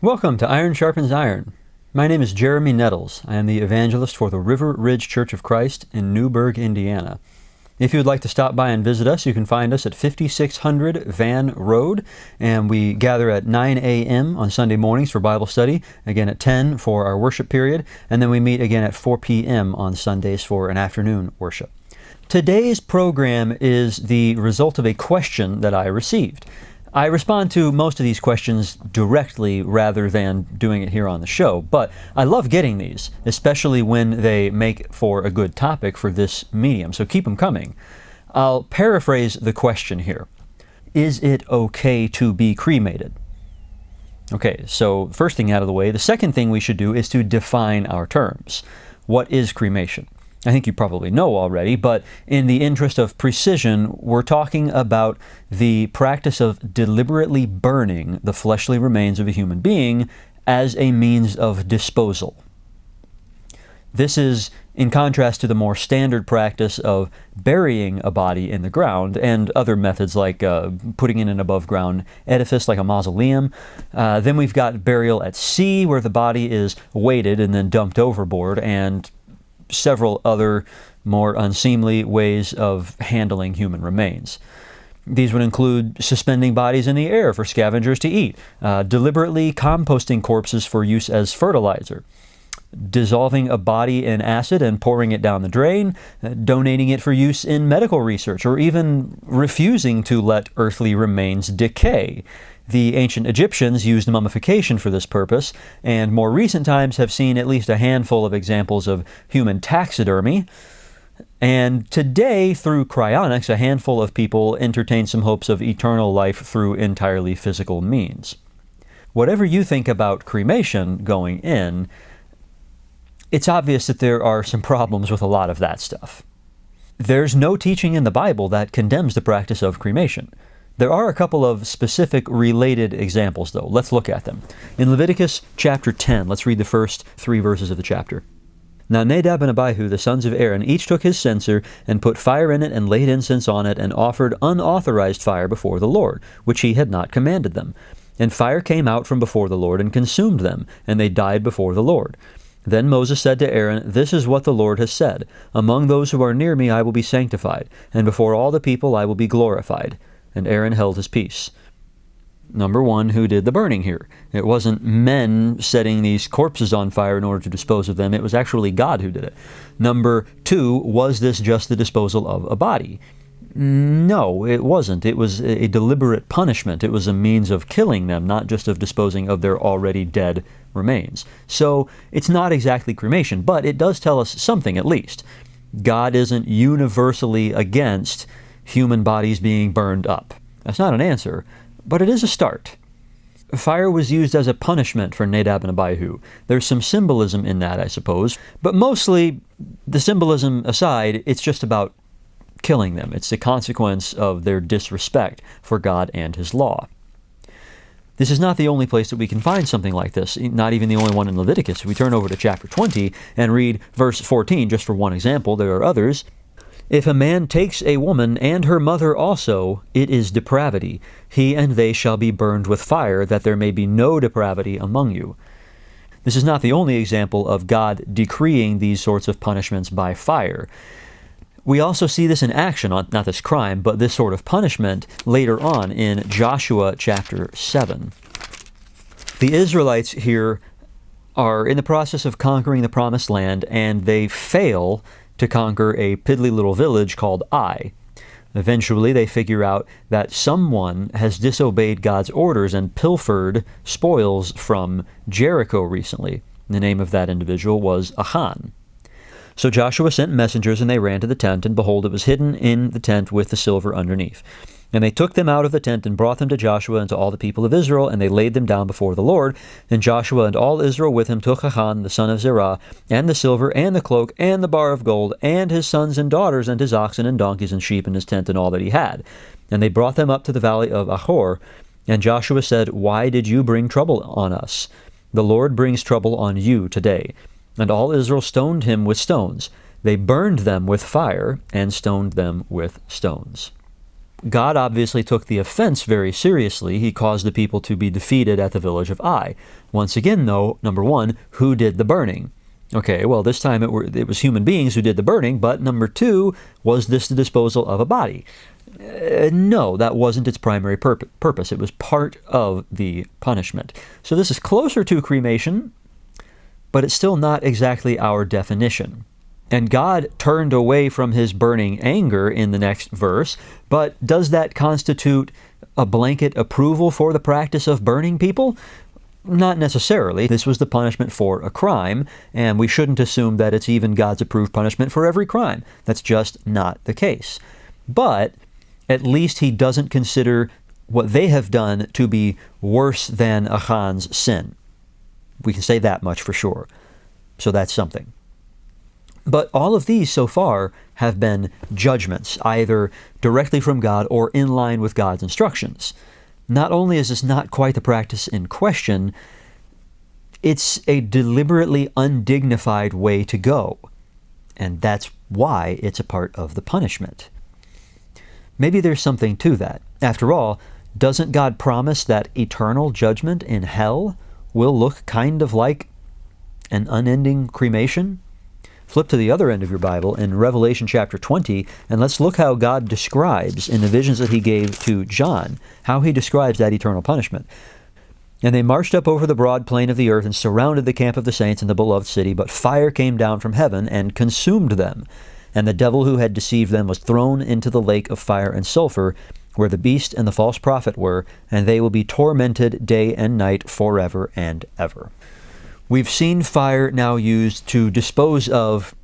Welcome to Iron Sharpens Iron. My name is Jeremy Nettles. I am the evangelist for the River Ridge Church of Christ in Newburgh, Indiana. If you would like to stop by and visit us, you can find us at 5600 Van Road, and we gather at 9 a.m. on Sunday mornings for Bible study, again at 10 for our worship period, and then we meet again at 4 p.m. on Sundays for an afternoon worship. Today's program is the result of a question that I received. I respond to most of these questions directly rather than doing it here on the show, but I love getting these, especially when they make for a good topic for this medium, so keep them coming. I'll paraphrase the question here. Is it okay to be cremated? Okay, so first thing out of the way, the second thing we should do is to define our terms. What is cremation? I think you probably know already, but in the interest of precision, we're talking about the practice of deliberately burning the fleshly remains of a human being as a means of disposal. This is in contrast to the more standard practice of burying a body in the ground and other methods like putting in an above-ground edifice like a mausoleum. Then we've got burial at sea, where the body is weighted and then dumped overboard, and several other more unseemly ways of handling human remains. These would include suspending bodies in the air for scavengers to eat, deliberately composting corpses for use as fertilizer, dissolving a body in acid and pouring it down the drain, donating it for use in medical research, or even refusing to let earthly remains decay. The ancient Egyptians used mummification for this purpose, and more recent times have seen at least a handful of examples of human taxidermy. And today, through cryonics, a handful of people entertain some hopes of eternal life through entirely physical means. Whatever you think about cremation going in, it's obvious that there are some problems with a lot of that stuff. There's no teaching in the Bible that condemns the practice of cremation. There are a couple of specific related examples, though. Let's look at them. In Leviticus chapter 10, let's read the first 3 verses of the chapter. Now Nadab and Abihu, the sons of Aaron, each took his censer and put fire in it and laid incense on it and offered unauthorized fire before the Lord, which he had not commanded them. And fire came out from before the Lord and consumed them, and they died before the Lord. Then Moses said to Aaron, "This is what the Lord has said. Among those who are near me I will be sanctified, and before all the people I will be glorified." And Aaron held his peace. Number one, who did the burning here? It wasn't men setting these corpses on fire in order to dispose of them. It was actually God who did it. Number two, was this just the disposal of a body? No, it wasn't. It was a deliberate punishment. It was a means of killing them, not just of disposing of their already dead remains. So it's not exactly cremation, but it does tell us something at least. God isn't universally against human bodies being burned up. That's not an answer, but it is a start. Fire was used as a punishment for Nadab and Abihu. There's some symbolism in that, I suppose, but mostly, the symbolism aside, it's just about killing them. It's the consequence of their disrespect for God and His law. This is not the only place that we can find something like this, not even the only one in Leviticus. If we turn over to chapter 20 and read verse 14, just for one example, there are others. If a man takes a woman and her mother also, it is depravity. He and they shall be burned with fire, that there may be no depravity among you. This is not the only example of God decreeing these sorts of punishments by fire. We also see this in action, not this crime, but this sort of punishment later on in Joshua chapter 7. The Israelites here are in the process of conquering the Promised Land, and they fail to conquer a piddly little village called Ai. Eventually, they figure out that someone has disobeyed God's orders and pilfered spoils from Jericho recently. The name of that individual was Achan. So Joshua sent messengers, and they ran to the tent, and behold, it was hidden in the tent with the silver underneath. And they took them out of the tent and brought them to Joshua and to all the people of Israel, and they laid them down before the Lord. And Joshua and all Israel with him took Achan, the son of Zerah, and the silver, and the cloak, and the bar of gold, and his sons and daughters, and his oxen and donkeys and sheep, and his tent, and all that he had. And they brought them up to the valley of Achor. And Joshua said, "Why did you bring trouble on us? The Lord brings trouble on you today." And all Israel stoned him with stones. They burned them with fire, and stoned them with stones. God obviously took the offense very seriously. He caused the people to be defeated at the village of Ai. Once again, though, number one, who did the burning? Okay, well, this time it was human beings who did the burning, but number two, was this the disposal of a body? No, that wasn't its primary purpose. It was part of the punishment. So this is closer to cremation, but it's still not exactly our definition. And God turned away from his burning anger in the next verse, but does that constitute a blanket approval for the practice of burning people? Not necessarily. This was the punishment for a crime, and we shouldn't assume that it's even God's approved punishment for every crime. That's just not the case. But at least he doesn't consider what they have done to be worse than Achan's sin. We can say that much for sure. So that's something. But all of these so far have been judgments, either directly from God or in line with God's instructions. Not only is this not quite the practice in question, it's a deliberately undignified way to go. And that's why it's a part of the punishment. Maybe there's something to that. After all, doesn't God promise that eternal judgment in hell will look kind of like an unending cremation? Flip to the other end of your Bible in Revelation chapter 20, and let's look how God describes, in the visions that he gave to John, how he describes that eternal punishment. And they marched up over the broad plain of the earth and surrounded the camp of the saints in the beloved city, but fire came down from heaven and consumed them. And the devil who had deceived them was thrown into the lake of fire and sulfur, where the beast and the false prophet were, and they will be tormented day and night forever and ever. We've seen fire now used to dispose of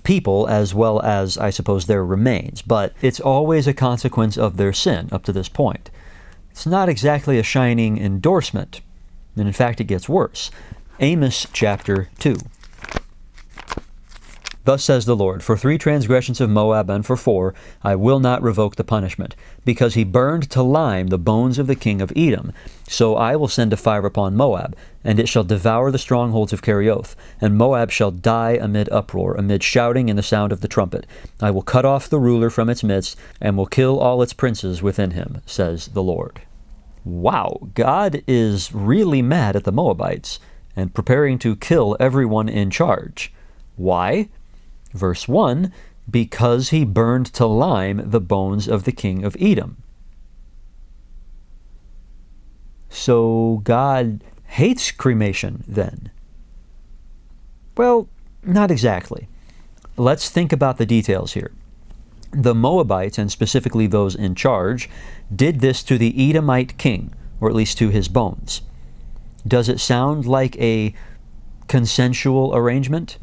people as well as, I suppose, their remains. But it's always a consequence of their sin up to this point. It's not exactly a shining endorsement. And in fact, it gets worse. Amos chapter 2. Thus says the Lord, for 3 transgressions of Moab and for 4, I will not revoke the punishment, because he burned to lime the bones of the king of Edom. So I will send a fire upon Moab, and it shall devour the strongholds of Kerioth, and Moab shall die amid uproar, amid shouting and the sound of the trumpet. I will cut off the ruler from its midst, and will kill all its princes within him, says the Lord. Wow, God is really mad at the Moabites, and preparing to kill everyone in charge. Why? Verse 1, because he burned to lime the bones of the king of Edom. So God hates cremation then? Well, not exactly. Let's think about the details here. The Moabites, and specifically those in charge, did this to the Edomite king, or at least to his bones. Does it sound like a consensual arrangement?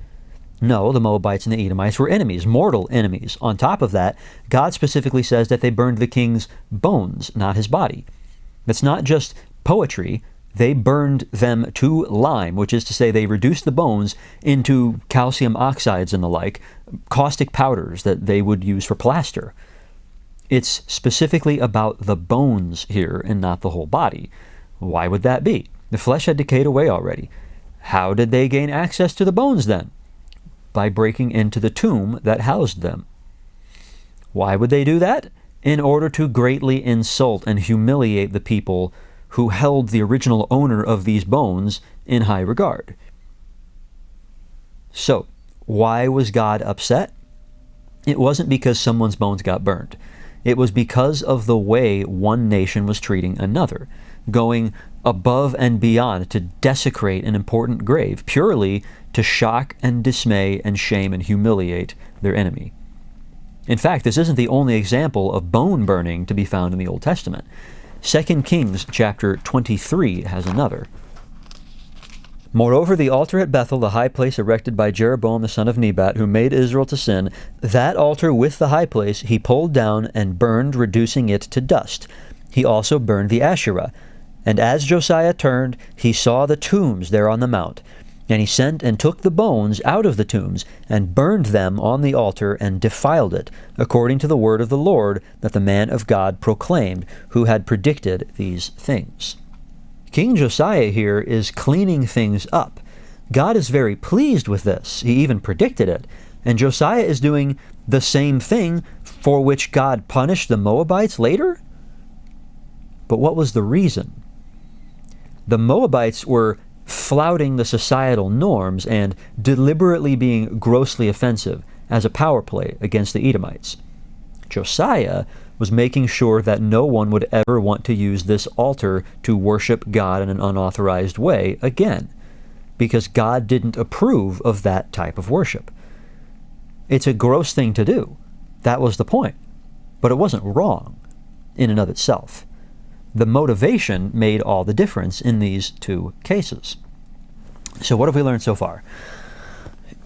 No, the Moabites and the Edomites were enemies, mortal enemies. On top of that, God specifically says that they burned the king's bones, not his body. That's not just poetry. They burned them to lime, which is to say they reduced the bones into calcium oxides and the like, caustic powders that they would use for plaster. It's specifically about the bones here and not the whole body. Why would that be? The flesh had decayed away already. How did they gain access to the bones then? By breaking into the tomb that housed them. Why would they do that? In order to greatly insult and humiliate the people who held the original owner of these bones in high regard. So, why was God upset? It wasn't because someone's bones got burned. It was because of the way one nation was treating another, going above and beyond to desecrate an important grave, purely to shock and dismay and shame and humiliate their enemy. In fact, this isn't the only example of bone burning to be found in the Old Testament. 2 Kings chapter 23 has another. Moreover, the altar at Bethel, the high place erected by Jeroboam the son of Nebat, who made Israel to sin, that altar with the high place he pulled down and burned, reducing it to dust. He also burned the Asherah. And as Josiah turned, he saw the tombs there on the mount. And he sent and took the bones out of the tombs, and burned them on the altar, and defiled it, according to the word of the Lord that the man of God proclaimed, who had predicted these things. King Josiah here is cleaning things up. God is very pleased with this. He even predicted it. And Josiah is doing the same thing for which God punished the Moabites later? But what was the reason? The Moabites were flouting the societal norms and deliberately being grossly offensive as a power play against the Edomites. Josiah was making sure that no one would ever want to use this altar to worship God in an unauthorized way again, because God didn't approve of that type of worship. It's a gross thing to do. That was the point. But it wasn't wrong in and of itself. The motivation made all the difference in these two cases. So what have we learned so far?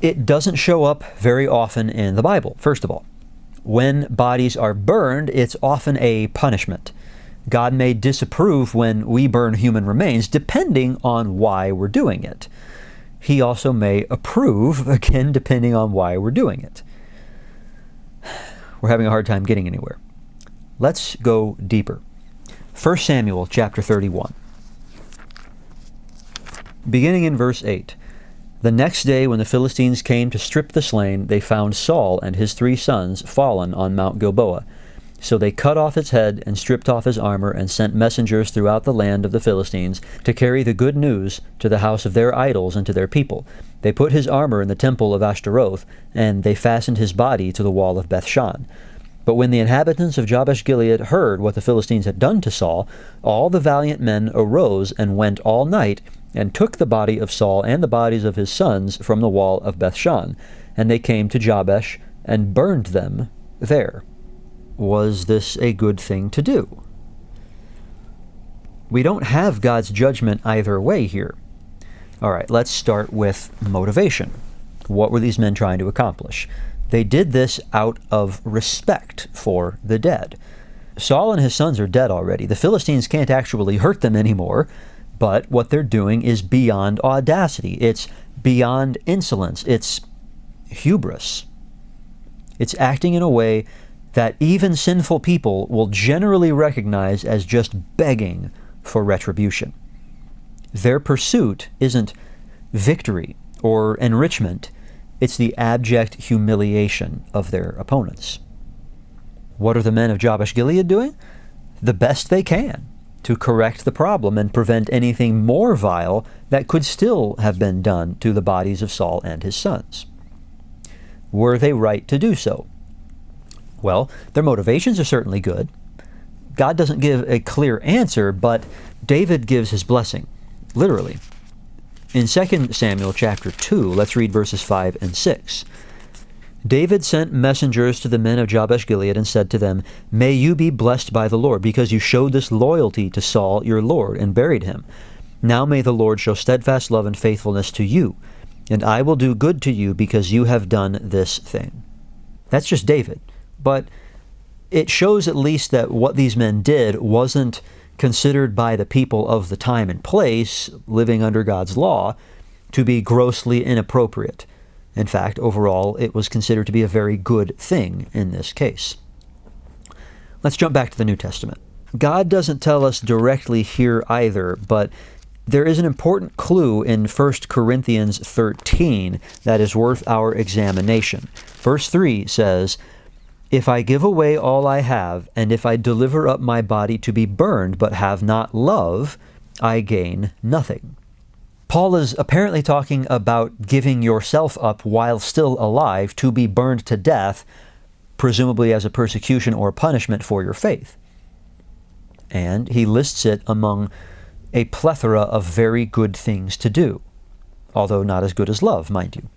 It doesn't show up very often in the Bible, first of all. When bodies are burned, it's often a punishment. God may disapprove when we burn human remains, depending on why we're doing it. He also may approve, again, depending on why we're doing it. We're having a hard time getting anywhere. Let's go deeper. 1 Samuel chapter 31. Beginning in verse 8. The next day when the Philistines came to strip the slain, they found Saul and his 3 sons fallen on Mount Gilboa. So they cut off his head and stripped off his armor and sent messengers throughout the land of the Philistines to carry the good news to the house of their idols and to their people. They put his armor in the temple of Ashtaroth, and they fastened his body to the wall of Bethshan. But when the inhabitants of Jabesh-Gilead heard what the Philistines had done to Saul, all the valiant men arose and went all night and took the body of Saul and the bodies of his sons from the wall of Bethshan, and they came to Jabesh and burned them there. Was this a good thing to do? We don't have God's judgment either way here. All right, let's start with motivation. What were these men trying to accomplish? They did this out of respect for the dead. Saul and his sons are dead already. The Philistines can't actually hurt them anymore, but what they're doing is beyond audacity. It's beyond insolence. It's hubris. It's acting in a way that even sinful people will generally recognize as just begging for retribution. Their pursuit isn't victory or enrichment. It's the abject humiliation of their opponents. What are the men of Jabesh-Gilead doing? The best they can to correct the problem and prevent anything more vile that could still have been done to the bodies of Saul and his sons. Were they right to do so? Well, their motivations are certainly good. God doesn't give a clear answer, but David gives his blessing, literally. In 2 Samuel chapter 2, let's read verses 5 and 6. David sent messengers to the men of Jabesh-Gilead and said to them, "May you be blessed by the Lord, because you showed this loyalty to Saul your Lord and buried him. Now may the Lord show steadfast love and faithfulness to you, and I will do good to you because you have done this thing." That's just David. But it shows at least that what these men did wasn't considered by the people of the time and place, living under God's law, to be grossly inappropriate. In fact, overall, it was considered to be a very good thing in this case. Let's jump back to the New Testament. God doesn't tell us directly here either, but there is an important clue in 1 Corinthians 13 that is worth our examination. Verse 3 says, "If I give away all I have, and if I deliver up my body to be burned, but have not love, I gain nothing." Paul is apparently talking about giving yourself up while still alive to be burned to death, presumably as a persecution or punishment for your faith. And he lists it among a plethora of very good things to do, although not as good as love, mind you.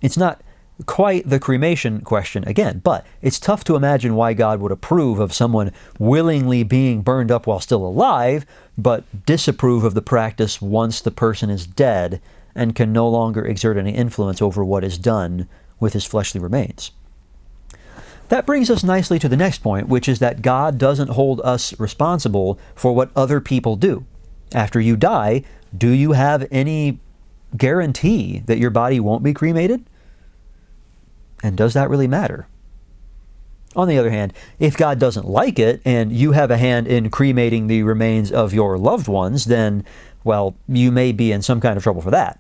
It's not quite the cremation question again, but it's tough to imagine why God would approve of someone willingly being burned up while still alive, but disapprove of the practice once the person is dead and can no longer exert any influence over what is done with his fleshly remains. That brings us nicely to the next point, which is that God doesn't hold us responsible for what other people do. After you die, do you have any guarantee that your body won't be cremated? And does that really matter? On the other hand, if God doesn't like it and you have a hand in cremating the remains of your loved ones, then, well, you may be in some kind of trouble for that.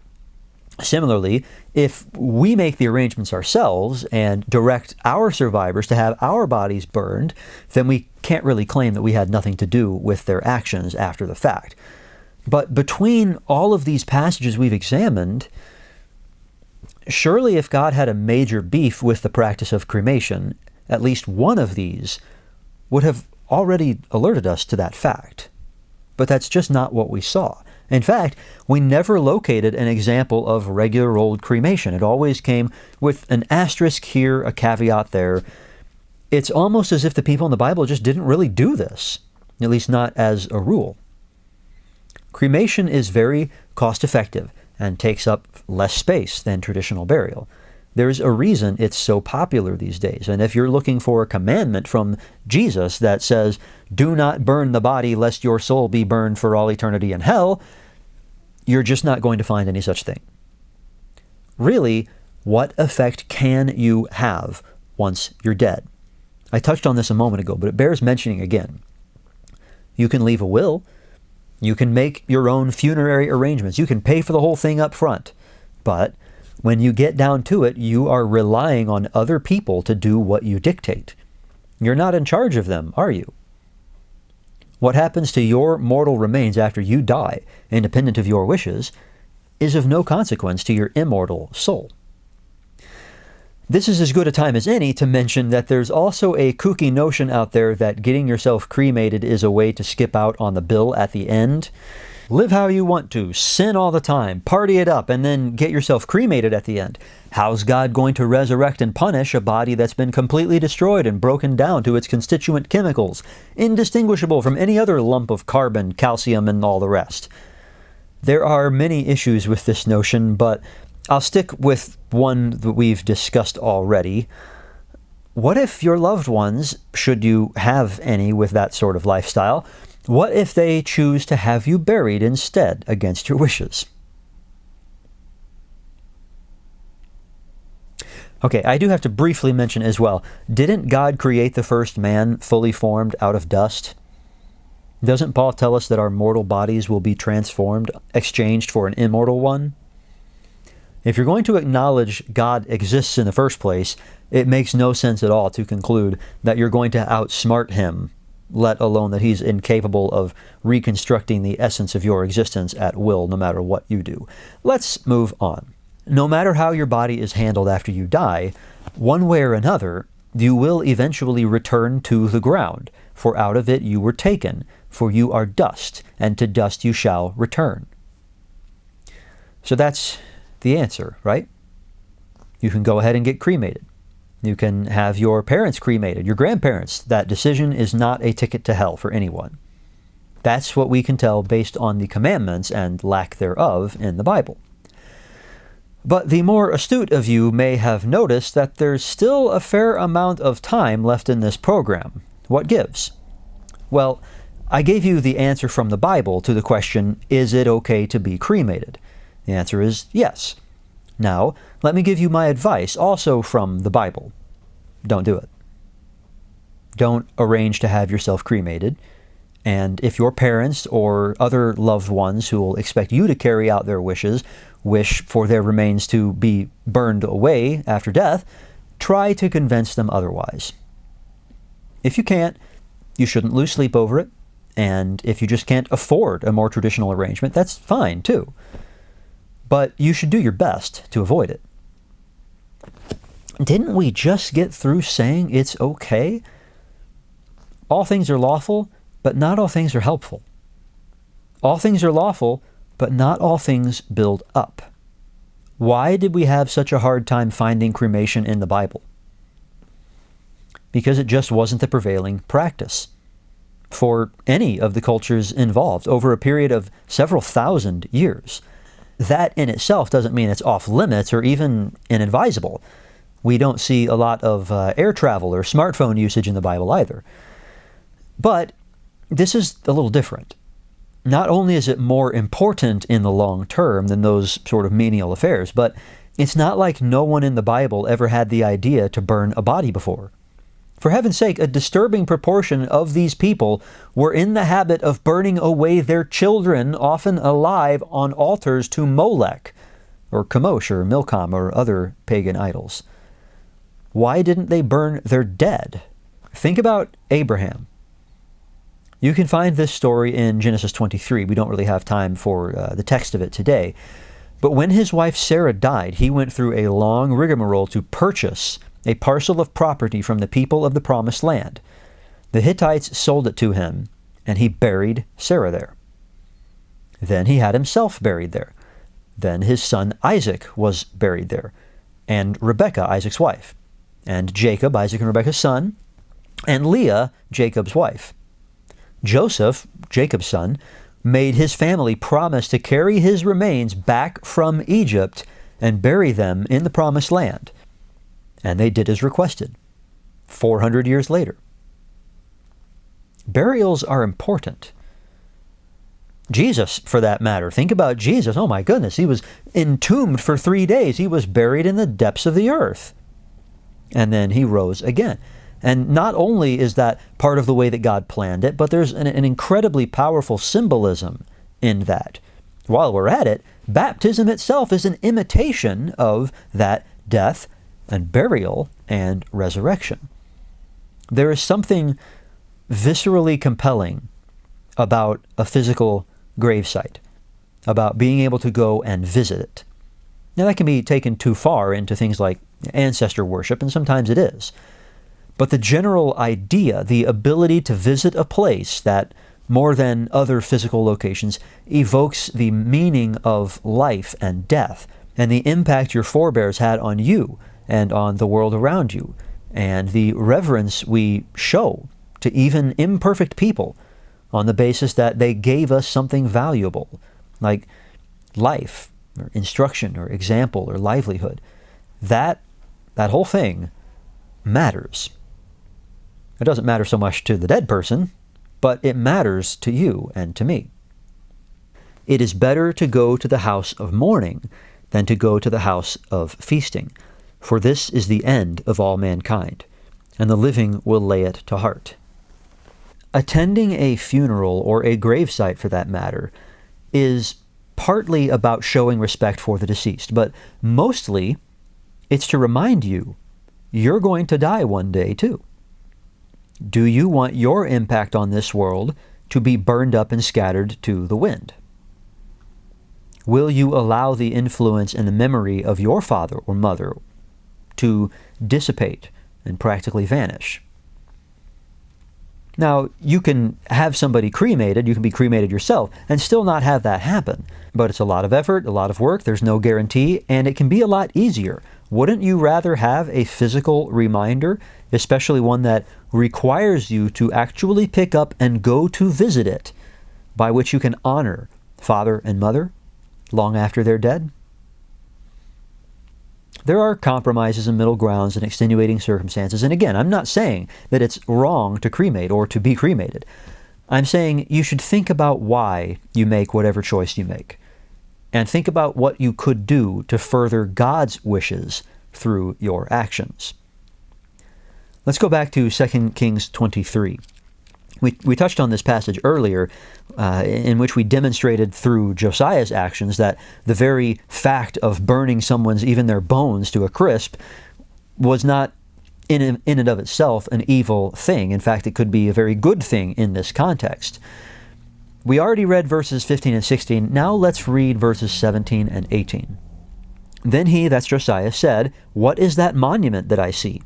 Similarly, if we make the arrangements ourselves and direct our survivors to have our bodies burned, then we can't really claim that we had nothing to do with their actions after the fact. But between all of these passages we've examined, surely if God had a major beef with the practice of cremation, at least one of these would have already alerted us to that fact. But that's just not what we saw. In fact, we never located an example of regular old cremation. It always came with an asterisk here, a caveat there. It's almost as if the people in the Bible just didn't really do this, at least not as a rule. Cremation is very cost-effective and takes up less space than traditional burial. There's a reason it's so popular these days. And if you're looking for a commandment from Jesus that says, "Do not burn the body lest your soul be burned for all eternity in hell," you're just not going to find any such thing. Really, what effect can you have once you're dead? I touched on this a moment ago, but it bears mentioning again. You can leave a will. You can make your own funerary arrangements. You can pay for the whole thing up front. But when you get down to it, you are relying on other people to do what you dictate. You're not in charge of them, are you? What happens to your mortal remains after you die, independent of your wishes, is of no consequence to your immortal soul. This is as good a time as any to mention that there's also a kooky notion out there that getting yourself cremated is a way to skip out on the bill at the end. Live how you want to, sin all the time, party it up, and then get yourself cremated at the end. How's God going to resurrect and punish a body that's been completely destroyed and broken down to its constituent chemicals, indistinguishable from any other lump of carbon, calcium, and all the rest? There are many issues with this notion, but I'll stick with one that we've discussed already. What if your loved ones, should you have any with that sort of lifestyle, what if they choose to have you buried instead against your wishes? Okay, I do have to briefly mention as well, didn't God create the first man fully formed out of dust? Doesn't Paul tell us that our mortal bodies will be transformed, exchanged for an immortal one? If you're going to acknowledge God exists in the first place, it makes no sense at all to conclude that you're going to outsmart him, let alone that he's incapable of reconstructing the essence of your existence at will, no matter what you do. Let's move on. No matter how your body is handled after you die, one way or another, you will eventually return to the ground, for out of it you were taken, for you are dust, and to dust you shall return. So that's the answer, right? You can go ahead and get cremated. You can have your parents cremated, your grandparents. That decision is not a ticket to hell for anyone. That's what we can tell based on the commandments and lack thereof in the Bible. But the more astute of you may have noticed that there's still a fair amount of time left in this program. What gives? Well, I gave you the answer from the Bible to the question, is it okay to be cremated? The answer is yes. Now, let me give you my advice, also from the Bible. Don't do it. Don't arrange to have yourself cremated. And if your parents or other loved ones who will expect you to carry out their wishes wish for their remains to be burned away after death, try to convince them otherwise. If you can't, you shouldn't lose sleep over it. And if you just can't afford a more traditional arrangement, that's fine too. But you should do your best to avoid it. Didn't we just get through saying it's okay? All things are lawful, but not all things are helpful. All things are lawful, but not all things build up. Why did we have such a hard time finding cremation in the Bible? Because it just wasn't the prevailing practice for any of the cultures involved over a period of several thousand years. That in itself doesn't mean it's off limits or even inadvisable. We don't see a lot of air travel or smartphone usage in the Bible either. But this is a little different. Not only is it more important in the long term than those sort of menial affairs, but it's not like no one in the Bible ever had the idea to burn a body before. For heaven's sake, a disturbing proportion of these people were in the habit of burning away their children, often alive, on altars to Molech, or Chemosh or Milcom or other pagan idols? Why didn't they burn their dead? Think about Abraham. You can find this story in Genesis 23. We don't really have time for the text of it today. But when his wife Sarah died, he went through a long rigmarole to purchase a parcel of property from the people of the Promised Land. The Hittites sold it to him, and he buried Sarah there. Then he had himself buried there. Then his son Isaac was buried there, and Rebekah, Isaac's wife, and Jacob, Isaac and Rebekah's son, and Leah, Jacob's wife. Joseph, Jacob's son, made his family promise to carry his remains back from Egypt and bury them in the Promised Land. And they did as requested, 400 years later. Burials are important. Jesus, for that matter, think about Jesus. Oh my goodness, he was entombed for 3 days. He was buried in the depths of the earth. And then he rose again. And not only is that part of the way that God planned it, but there's an incredibly powerful symbolism in that. While we're at it, baptism itself is an imitation of that death and burial and resurrection. There is something viscerally compelling about a physical gravesite, about being able to go and visit it. Now that can be taken too far into things like ancestor worship, and sometimes it is. But the general idea, the ability to visit a place that, more than other physical locations, evokes the meaning of life and death, and the impact your forebears had on you and on the world around you, and the reverence we show to even imperfect people on the basis that they gave us something valuable, like life, or instruction, or example, or livelihood. That whole thing matters. It doesn't matter so much to the dead person, but it matters to you and to me. It is better to go to the house of mourning than to go to the house of feasting, for this is the end of all mankind, and the living will lay it to heart. Attending a funeral, or a gravesite for that matter, is partly about showing respect for the deceased, but mostly it's to remind you you're going to die one day too. Do you want your impact on this world to be burned up and scattered to the wind? Will you allow the influence and the memory of your father or mother to dissipate and practically vanish? Now, you can have somebody cremated, you can be cremated yourself, and still not have that happen. But it's a lot of effort, a lot of work, there's no guarantee, and it can be a lot easier. Wouldn't you rather have a physical reminder, especially one that requires you to actually pick up and go to visit it, by which you can honor father and mother long after they're dead? There are compromises and middle grounds and extenuating circumstances. And again, I'm not saying that it's wrong to cremate or to be cremated. I'm saying you should think about why you make whatever choice you make. And think about what you could do to further God's wishes through your actions. Let's go back to 2 Kings 23. We touched on this passage earlier, in which we demonstrated through Josiah's actions that the very fact of burning someone's, even their bones, to a crisp was not in and of itself an evil thing. In fact, it could be a very good thing in this context. We already read verses 15 and 16. Now let's read verses 17 and 18. Then he, that's Josiah, said, "What is that monument that I see?"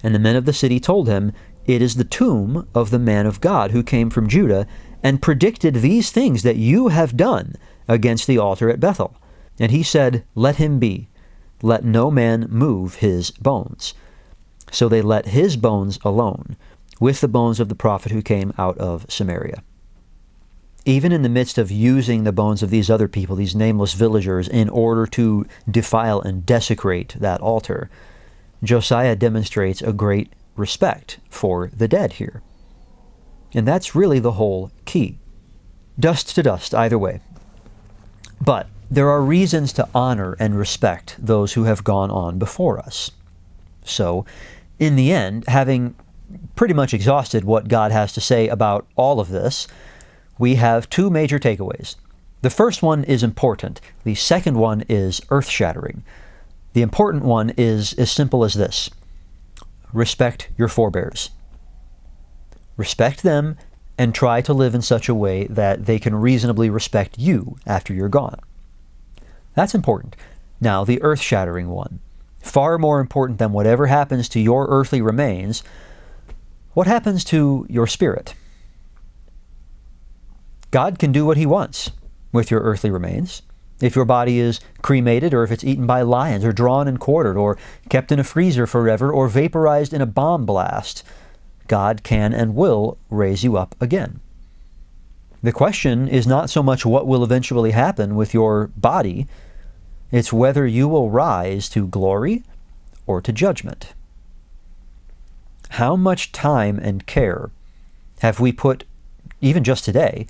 And the men of the city told him, "It is the tomb of the man of God who came from Judah and predicted these things that you have done against the altar at Bethel." And he said, "Let him be. Let no man move his bones." So they let his bones alone, with the bones of the prophet who came out of Samaria. Even in the midst of using the bones of these other people, these nameless villagers, in order to defile and desecrate that altar, Josiah demonstrates a great respect for the dead here. And that's really the whole key. Dust to dust, either way. But there are reasons to honor and respect those who have gone on before us. So, in the end, having pretty much exhausted what God has to say about all of this, we have two major takeaways. The first one is important. The second one is earth-shattering. The important one is as simple as this. Respect your forebears. Respect them and try to live in such a way that they can reasonably respect you after you're gone. That's important. Now, the earth-shattering one. Far more important than whatever happens to your earthly remains, what happens to your spirit? God can do what he wants with your earthly remains. If your body is cremated, or if it's eaten by lions, or drawn and quartered, or kept in a freezer forever, or vaporized in a bomb blast, God can and will raise you up again. The question is not so much what will eventually happen with your body, it's whether you will rise to glory or to judgment. How much time and care have we put, even just today,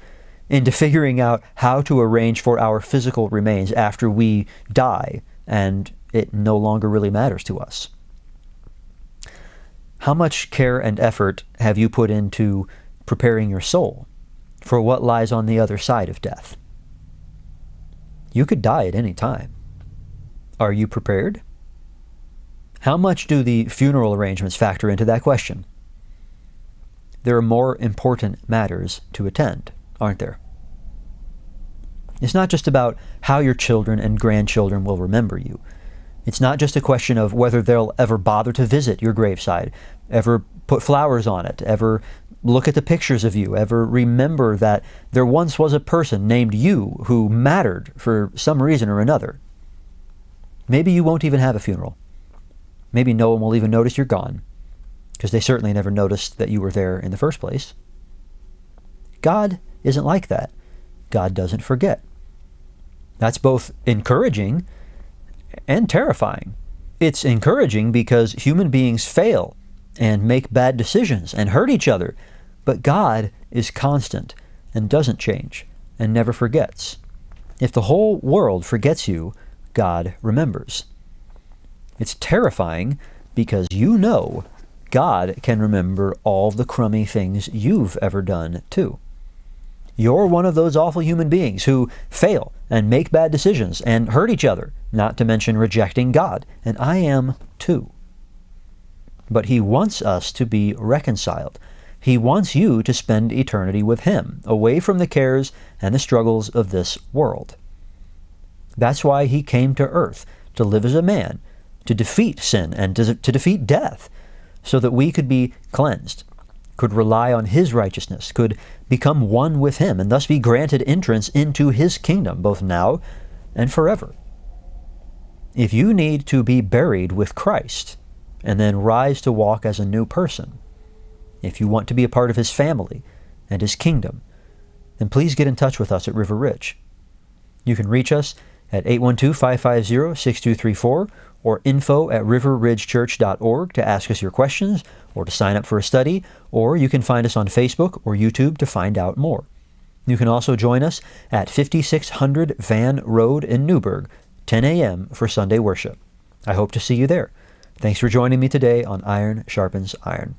into figuring out how to arrange for our physical remains after we die and it no longer really matters to us? How much care and effort have you put into preparing your soul for what lies on the other side of death? You could die at any time. Are you prepared? How much do the funeral arrangements factor into that question? There are more important matters to attend, aren't there? It's not just about how your children and grandchildren will remember you. It's not just a question of whether they'll ever bother to visit your graveside, ever put flowers on it, ever look at the pictures of you, ever remember that there once was a person named you who mattered for some reason or another. Maybe you won't even have a funeral. Maybe no one will even notice you're gone, because they certainly never noticed that you were there in the first place. God isn't like that. God doesn't forget. That's both encouraging and terrifying. It's encouraging because human beings fail and make bad decisions and hurt each other, but God is constant and doesn't change and never forgets. If the whole world forgets you, God remembers. It's terrifying because you know God can remember all the crummy things you've ever done too. You're one of those awful human beings who fail and make bad decisions and hurt each other, not to mention rejecting God, and I am too. But he wants us to be reconciled. He wants you to spend eternity with him, away from the cares and the struggles of this world. That's why he came to earth, to live as a man, to defeat sin and to defeat death, so that we could be cleansed, could rely on his righteousness, could become one with him, and thus be granted entrance into his kingdom, both now and forever. If you need to be buried with Christ, and then rise to walk as a new person, if you want to be a part of his family and his kingdom, then please get in touch with us at River Ridge. You can reach us at 812-550-6234 or info@riverridgechurch.org to ask us your questions or to sign up for a study, or you can find us on Facebook or YouTube to find out more. You can also join us at 5600 Van Road in Newburgh, 10 a.m. for Sunday worship. I hope to see you there. Thanks for joining me today on Iron Sharpens Iron.